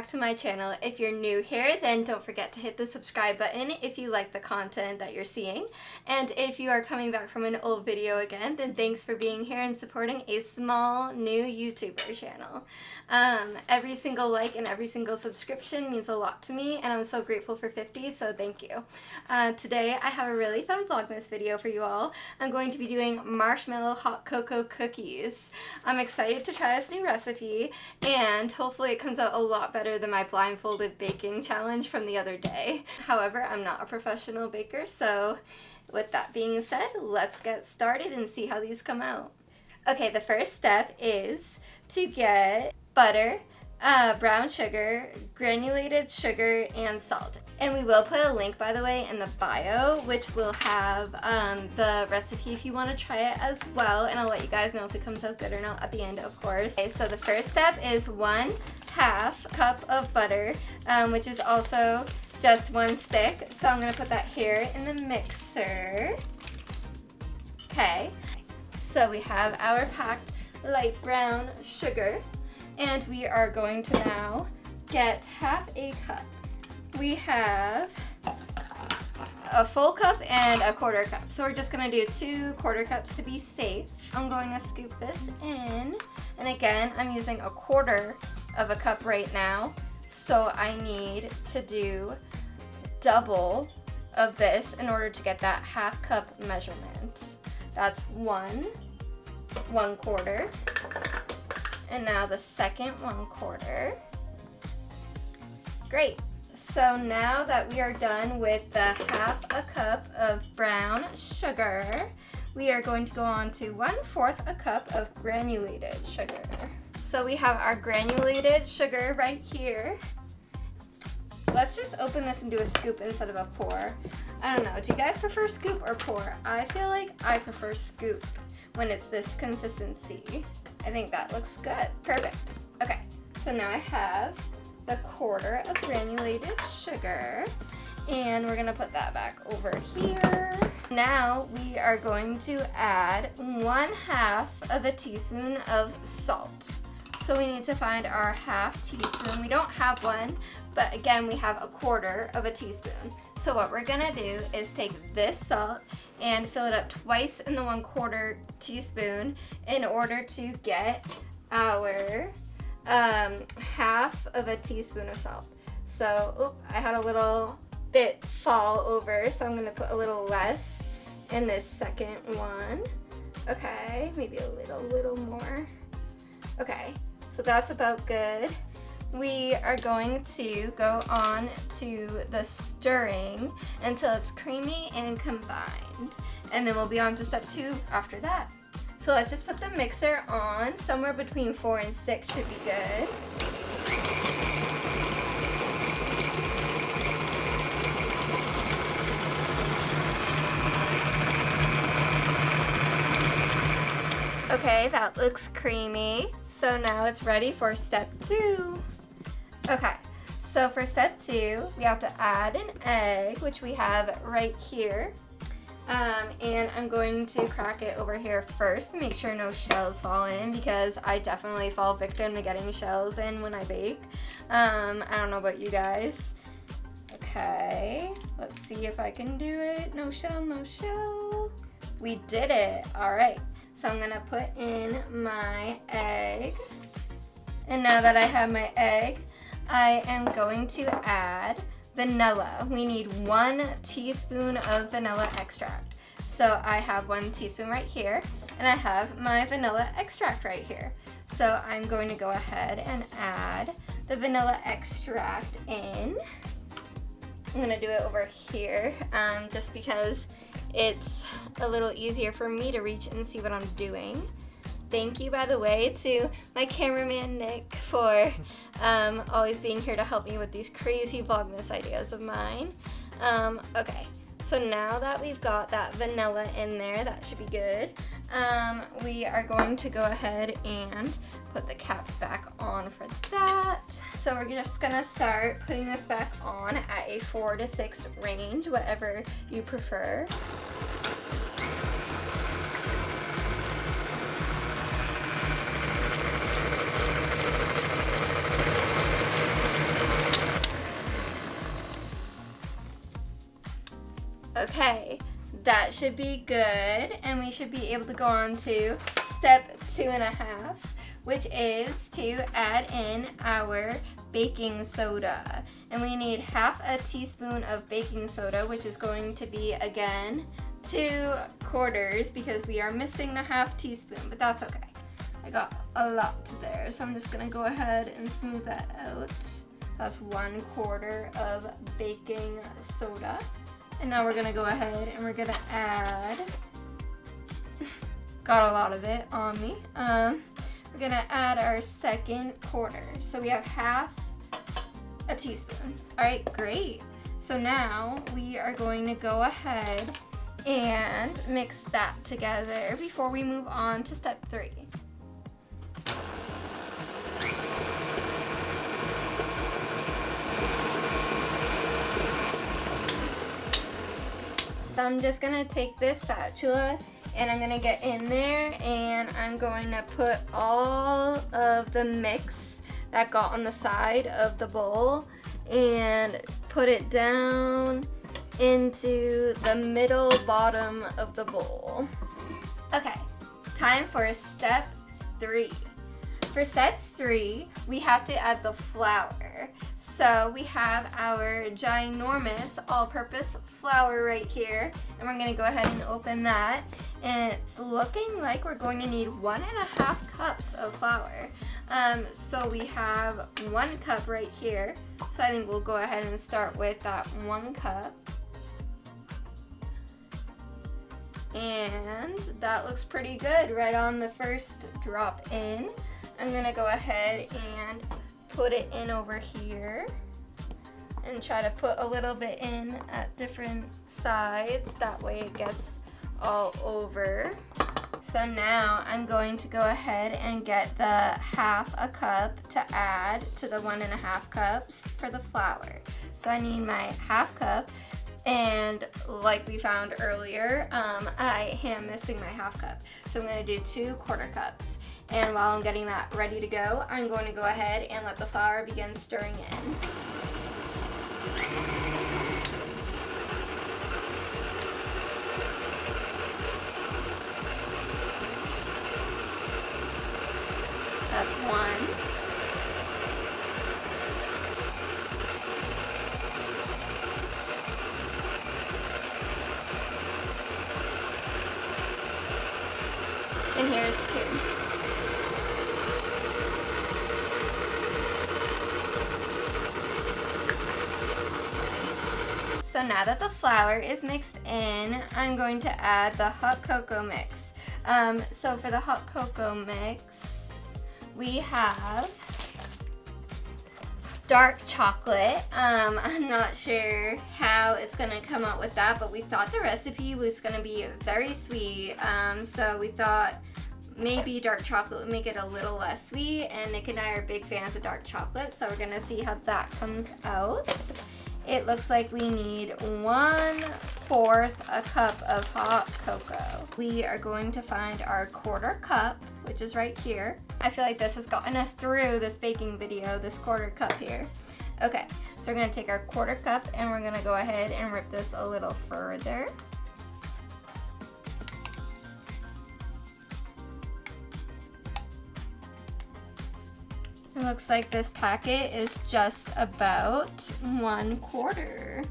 back to my channel. If you're new here, then don't forget to hit the subscribe button if you like the content that you're seeing. And if you are coming back from an old video again, then thanks for being here and supporting a small new YouTuber channel. Every single like and every single subscription means a lot to me, and I'm so grateful for 50, so thank you. Today I have a really fun Vlogmas video for you all. I'm going to be doing marshmallow hot cocoa cookies. I'm excited to try this new recipe, and hopefully it comes out a lot better than my blindfolded baking challenge from the other day. However, I'm not a professional baker, so with that being said, let's get started and see how these come out. Okay, the first step is to get butter, brown sugar, granulated sugar, and salt. And we will put a link, by the way, in the bio, which will have the recipe if you want to try it as well. And I'll let you guys know if it comes out good or not at the end, of course. Okay, so the first step is 1/2 cup of butter, which is also just 1 stick. So I'm going to put that here in the mixer. Okay, so we have our packed light brown sugar. And we are going to now get 1/2 cup. We have a full cup and a 1/4 cup. So we're just going to do 2 1/4 cups to be safe. I'm going to scoop this in. And again, I'm using a 1/4 of a cup right now. So I need to do double of this in order to get that 1/2 cup measurement. That's 1/4. And now the second 1/4. Great. So now that we are done with the 1/2 cup of brown sugar, we are going to go on to 1/4 a cup of granulated sugar. So we have our granulated sugar right here. Let's just open this and do a scoop instead of a pour. I don't know, do you guys prefer scoop or pour? I feel like I prefer scoop when it's this consistency. I think that looks good. Perfect. Okay, so now I have the 1/4 of granulated sugar, and we're gonna put that back over here. Now we are going to add 1/2 of a teaspoon of salt. So we need to find our 1/2 teaspoon. We don't have one, but again, we have a 1/4 of a teaspoon. So what we're gonna do is take this salt and fill it up twice in the 1/4 teaspoon in order to get our 1/2 of a teaspoon of salt. So, oops, I had a little bit fall over, so I'm gonna put a little less in this second one. Okay, maybe a little more. Okay, so that's about good. We are going to go on to the stirring until it's creamy and combined. And then we'll be on to step 2 after that. So let's just put the mixer on. Somewhere between 4 and 6 should be good. Okay, that looks creamy. So now it's ready for step 2. Okay, so for step 2, we have to add an egg, which we have right here. And I'm going to crack it over here first to make sure no shells fall in, because I definitely fall victim to getting shells in when I bake. I don't know about you guys. Okay, let's see if I can do it. No shell, no shell. We did it. All right, so I'm gonna put in my egg. And now that I have my egg, I am going to add vanilla. We need 1 teaspoon of vanilla extract. So I have 1 teaspoon right here, and I have my vanilla extract right here. So I'm going to go ahead and add the vanilla extract in. I'm gonna do it over here, just because it's a little easier for me to reach and see what I'm doing. Thank you, by the way, to my cameraman, Nick, for always being here to help me with these crazy Vlogmas ideas of mine. Okay, so now that we've got that vanilla in there, that should be good. We are going to go ahead and put the cap back on for that. So we're just gonna start putting this back on at a 4 to 6 range, whatever you prefer. Okay, that should be good, and we should be able to go on to step 2.5, which is to add in our baking soda. And we need half a teaspoon of baking soda, which is going to be, again, 2/4, because we are missing the half teaspoon, but that's okay. I got a lot there, so I'm just gonna go ahead and smooth that out. That's 1/4 of baking soda. And now we're gonna go ahead and we're gonna add, got a lot of it on me. We're gonna add our 2/4. So we have half a teaspoon. All right, great. So now we are going to go ahead and mix that together before we move on to step 3. So I'm just gonna take this spatula and I'm gonna get in there and I'm going to put all of the mix that got on the side of the bowl and put it down into the middle bottom of the bowl. Okay, time for step 3. For step 3, we have to add the flour. So we have our ginormous all-purpose flour right here, and we're gonna go ahead and open that. And it's looking like we're going to need 1.5 cups of flour. So we have 1 cup right here. So I think we'll go ahead and start with that 1 cup. And that looks pretty good right on the first drop in. I'm gonna go ahead and put it in over here and try to put a little bit in at different sides. That way it gets all over. So now I'm going to go ahead and get the 1/2 cup to add to the 1.5 cups for the flour. So I need my 1/2 cup. And like we found earlier, I am missing my 1/2 cup. So I'm gonna do 2/4 cups. And while I'm getting that ready to go, I'm going to go ahead and let the flour begin stirring in. That's 1. And here's 2. So now that the flour is mixed in, I'm going to add the hot cocoa mix. So for the hot cocoa mix, we have dark chocolate. I'm not sure how it's gonna come out with that, but we thought the recipe was gonna be very sweet. So we thought maybe dark chocolate would make it a little less sweet, and Nick and I are big fans of dark chocolate, so we're gonna see how that comes out. It looks like we need 1/4 cup of hot cocoa. We are going to find our 1/4 cup, which is right here. I feel like this has gotten us through this baking video, this 1/4 cup here. Okay, so we're gonna take our 1/4 cup and we're gonna go ahead and rip this a little further. It looks like this packet is just about 1/4.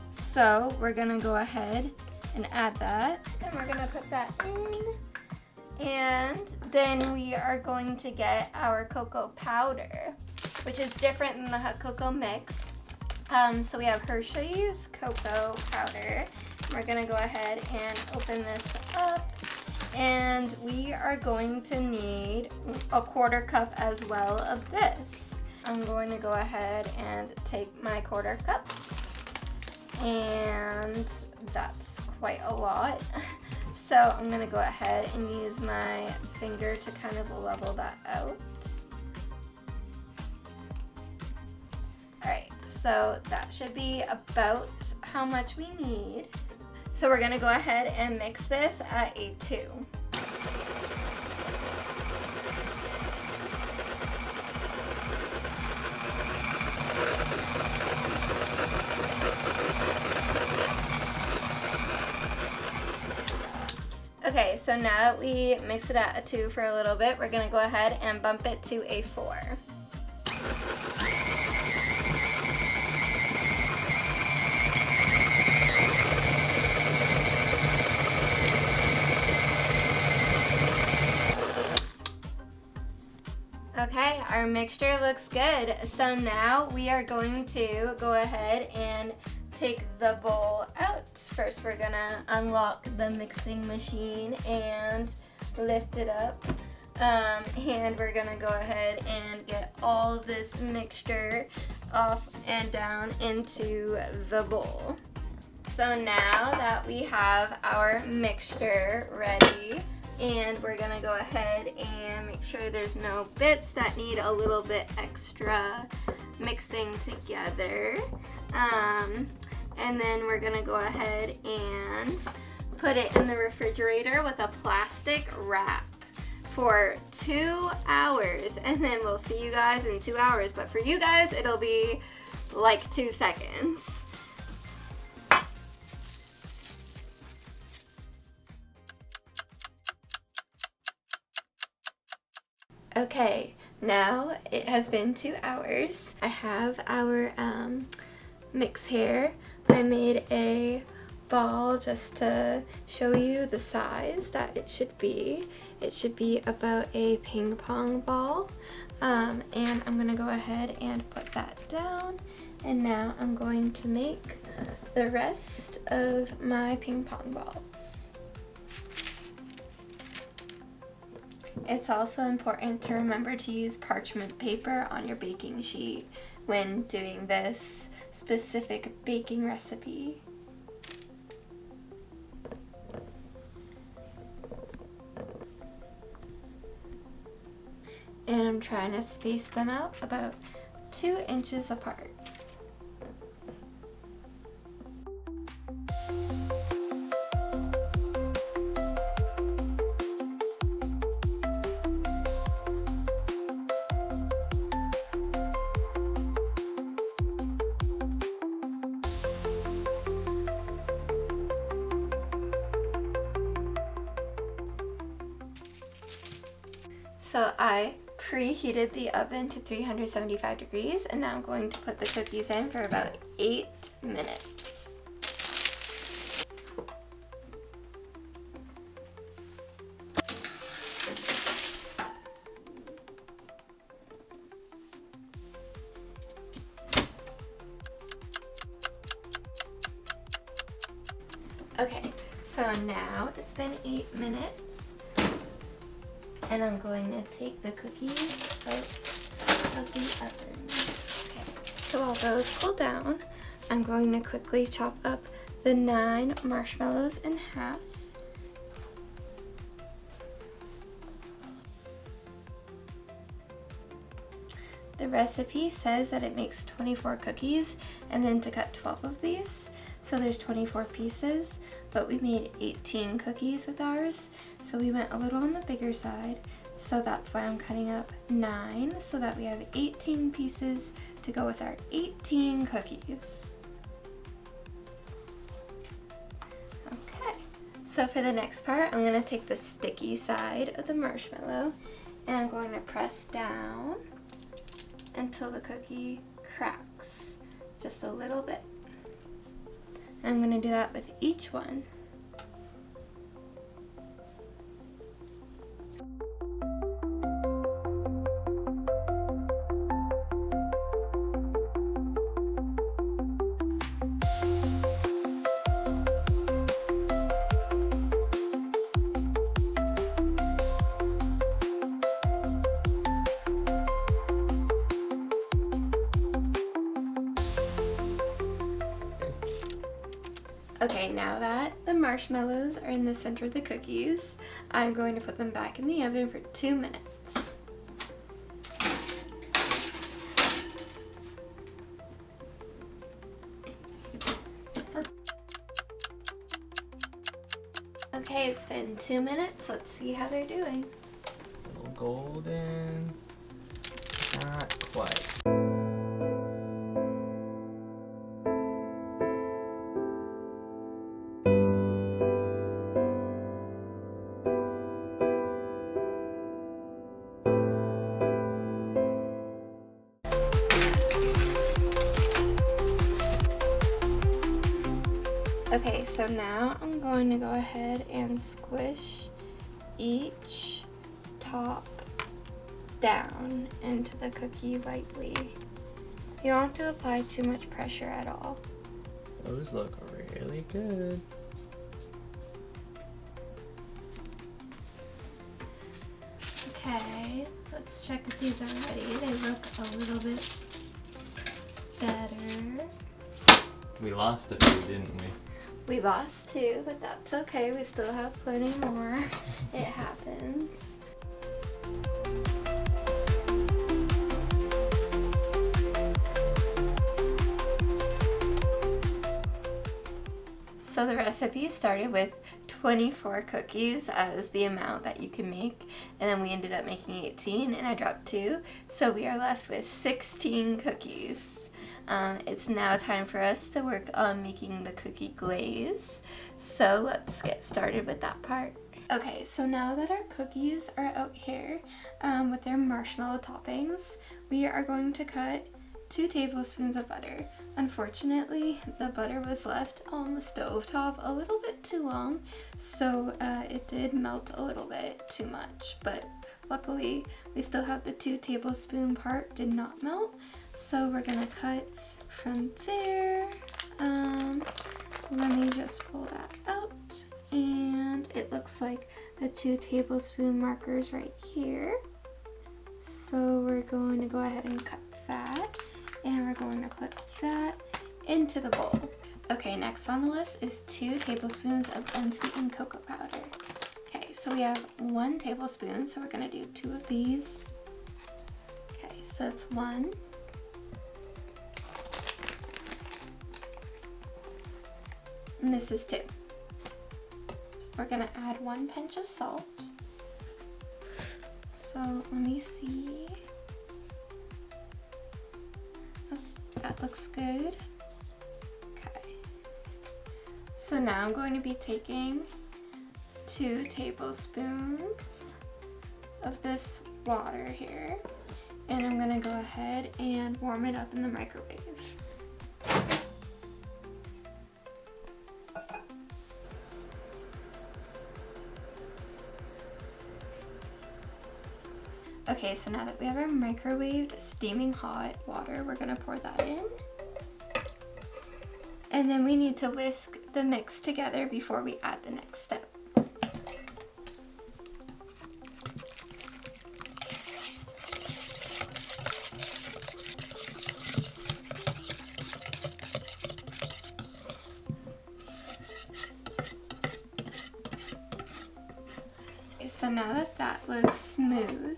So we're gonna go ahead and add that, and we're gonna put that in. And then we are going to get our cocoa powder, which is different than the hot cocoa mix. So we have Hershey's cocoa powder. We're gonna go ahead and open this up. And we are going to need 1/4 cup as well of this. I'm going to go ahead and take my 1/4 cup. And that's quite a lot. So I'm gonna go ahead and use my finger to kind of level that out. All right, so that should be about how much we need. So we're gonna go ahead and mix this at a 2. Okay, so now that we mix it at a 2 for a little bit, we're gonna go ahead and bump it to a 4. Okay, our mixture looks good. So now we are going to go ahead and take the bowl out. First, we're gonna unlock the mixing machine and lift it up. And we're gonna go ahead and get all of this mixture off and down into the bowl. So now that we have our mixture ready, and we're gonna go ahead and make sure there's no bits that need a little bit extra mixing together. And then we're gonna go ahead and put it in the refrigerator with a plastic wrap for 2 hours, and then we'll see you guys in 2 hours, but for you guys it'll be like 2 seconds. Okay, now it has been 2 hours. I have our mix here. I made a ball just to show you the size that it should be. It should be about a ping pong ball. And I'm gonna go ahead and put that down. And now I'm going to make the rest of my ping pong balls. It's also important to remember to use parchment paper on your baking sheet when doing this specific baking recipe. And I'm trying to space them out about 2 inches apart. So I preheated the oven to 375 degrees, and now I'm going to put the cookies in for about 8 minutes. Okay, so now it's been 8 minutes. And I'm going to take the cookies out of the oven. Okay, so while those cool down, I'm going to quickly chop up the 9 marshmallows in half. The recipe says that it makes 24 cookies and then to cut 12 of these. So there's 24 pieces, but we made 18 cookies with ours. So we went a little on the bigger side. So that's why I'm cutting up 9 so that we have 18 pieces to go with our 18 cookies. Okay, so for the next part, I'm gonna take the sticky side of the marshmallow and I'm going to press down until the cookie cracks just a little bit. I'm going to do that with each one. Okay, now that the marshmallows are in the center of the cookies, I'm going to put them back in the oven for 2 minutes. Okay, it's been 2 minutes. Let's see how they're doing. A little golden, not quite. Okay, so now I'm going to go ahead and squish each top down into the cookie lightly. You don't have to apply too much pressure at all. Those look really good. Okay, let's check if these are ready. They look a little bit better. We lost a few, didn't we? We lost 2, but that's okay. We still have plenty more. It happens. So the recipe started with 24 cookies as the amount that you can make, and then we ended up making 18 and I dropped 2, so we are left with 16 cookies. It's now time for us to work on making the cookie glaze, so let's get started with that part. Okay, so now that our cookies are out here with their marshmallow toppings, we are going to cut 2 tablespoons of butter. Unfortunately, the butter was left on the stove top a little bit too long, so it did melt a little bit too much, but luckily we still have the 2 tablespoon part did not melt, so we're gonna cut from there. Let me just pull that out, and it looks like the 2 tablespoon markers right here, so we're going to go ahead and cut that. And we're going to put that into the bowl. Okay, next on the list is 2 tablespoons of unsweetened cocoa powder. Okay, so we have 1 tablespoon, so we're going to do 2 of these. Okay, so it's 1. And this is 2. We're going to add 1 pinch of salt. So let me see. That looks good. Okay. So now I'm going to be taking 2 tablespoons of this water here, and I'm going to go ahead and warm it up in the microwave. Okay, so now that we have our microwaved steaming hot water, we're gonna pour that in. And then we need to whisk the mix together before we add the next step. Okay, so now that that looks smooth,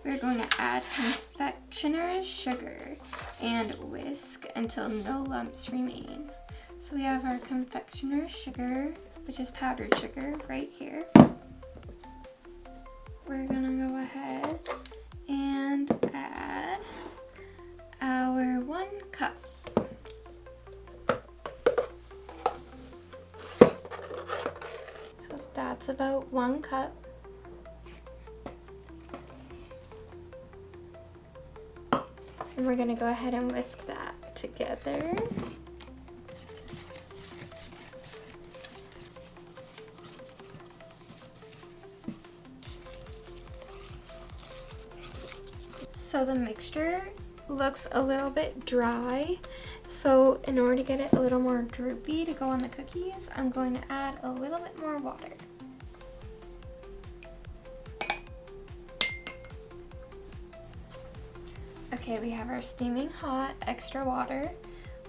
we're going to add confectioner's sugar and whisk until no lumps remain. So we have our confectioner's sugar, which is powdered sugar, right here. We're gonna go ahead and add our 1 cup. So that's about 1 cup. And we're going to go ahead and whisk that together. So the mixture looks a little bit dry. So in order to get it a little more droopy to go on the cookies, I'm going to add a little bit more water. Okay, we have our steaming hot extra water.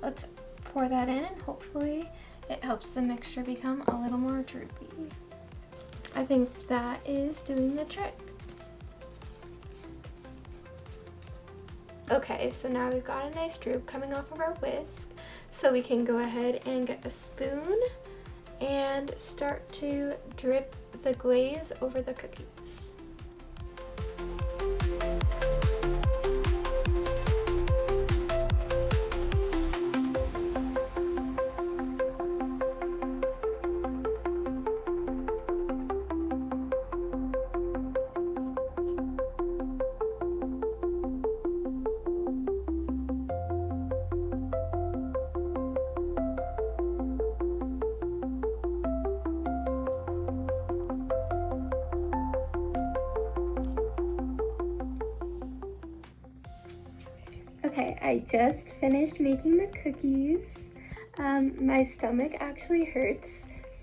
Let's pour that in and hopefully it helps the mixture become a little more droopy. I think that is doing the trick. Okay, so now we've got a nice droop coming off of our whisk, so we can go ahead and get a spoon and start to drip the glaze over the cookies. I just finished making the cookies. My stomach actually hurts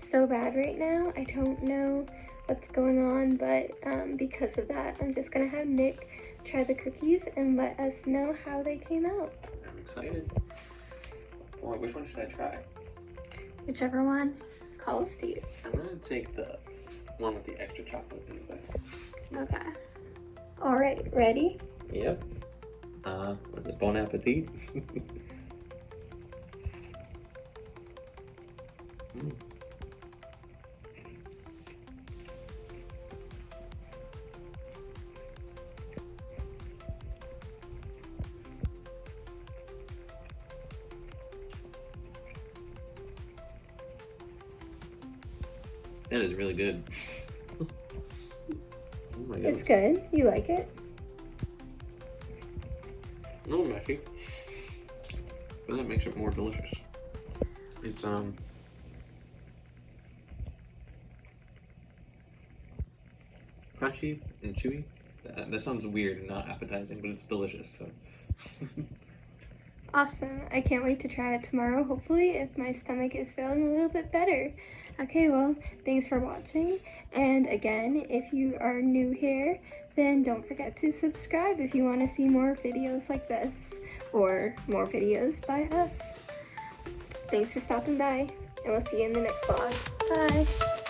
so bad right now. I don't know what's going on, but because of that, I'm just gonna have Nick try the cookies and let us know how they came out. I'm excited. Well, which one should I try? Whichever one calls to you. I'm gonna take the one with the extra chocolate in the back. Okay. All right, ready? Yep. Was it Bon Appetit? Mm. That is really good. Oh my god. It's good. You like it? A little messy, but that makes it more delicious. It's crunchy and chewy. That sounds weird and not appetizing, but it's delicious. So. Awesome. I can't wait to try it tomorrow, hopefully, if my stomach is feeling a little bit better. Okay, well, thanks for watching. And again, if you are new here, then don't forget to subscribe if you want to see more videos like this or more videos by us. Thanks for stopping by, and we'll see you in the next vlog. Bye.